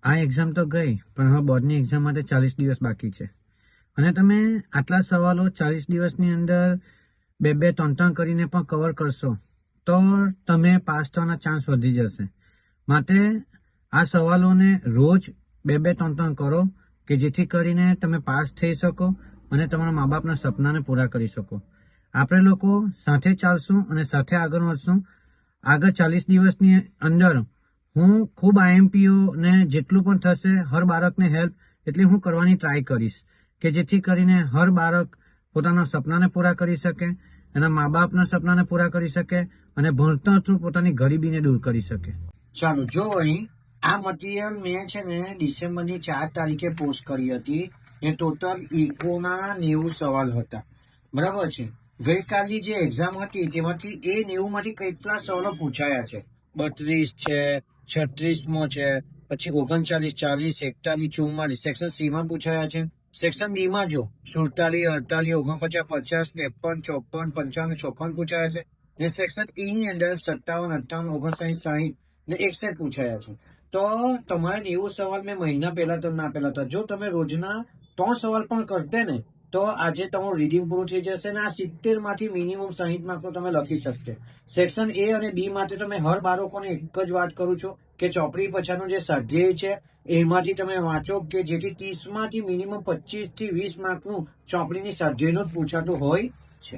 આ એક્ઝામ તો ગઈ, પણ હવે બોર્ડની એક્ઝામ માટે 40 દિવસ બાકી છે અને તમે આટલા સવાલો 40 દિવસની અંદર 2-3 કરીને પણ કવર કરશો તો તમે પાસ થવાના ચાન્સ વધી જશે. માટે આ સવાલોને રોજ 2-3 કરો કે જેથી કરીને તમે પાસ થઈ શકો અને તમારા મા બાપના સપનાને પૂરા કરી શકો. આપણે લોકો સાથે ચાલશું અને સાથે આગળ વધશું. આગળ 40 દિવસની અંદર હું ખૂબ IMPO ને જેટલું પણ થશે હર બાળકને હેલ્પ એટલી હું કરવાની ટ્રાય કરીશ કે જેથી કરીને હર બાળક પોતાના સપનાને પૂરા કરી શકે, એના મા બાપના સપનાને પૂરા કરી શકે અને ભણતર થ્રુ પોતાની ગરીબીને દૂર કરી શકે. ચાલો જો અહીં આ મટીરિયલ મેં છે ને ડિસેમ્બરની 4 તારીખે પોસ્ટ કરી હતી. એ ટોટલ ઇકોના 90 સવાલ હતા, બરાબર છે. ગઈકાલની જે એક્ઝામ હતી તેમાંથી એ 90 માંથી કેટલા સવાલો પૂછાયા છે? 32 છે, 36મો છે, પછી 39, 40, 41, 44 સેક્શન સી માં પૂછાયા છે. સેક્શન બી માં જો 47, 48, 49, 50, 53, 54, 55, 56 પૂછાયા છે. ને સેક્શન ઈ ની અંદર 57, 58, 59, 60 ને 61 પૂછાયા છે. તો તમારે 90 સવાલ મેં મહિના પહેલા તો ના આપેલા હતા. જો તમે રોજના 3 સવાલ પણ કરતે ને તો આજે તમારું રીડિંગ પૂરું થઈ જશે ને આ 70 માંથી મિનિમમ 60 માર્કનું તમે લખી શકશો. સેક્શન એ અને બી માટે તમે હર બાળકોને એક જ વાત કરું છું કે ચોપડી પછાડનું જે સ્વાધ્યાય છે એમાંથી તમે વાંચો કે જેથી 30 માંથી મિનિમમ 25 થી 20 માર્કનું ચોપડીની સ્વાધ્યાયનું જ પૂછાતું હોય છે.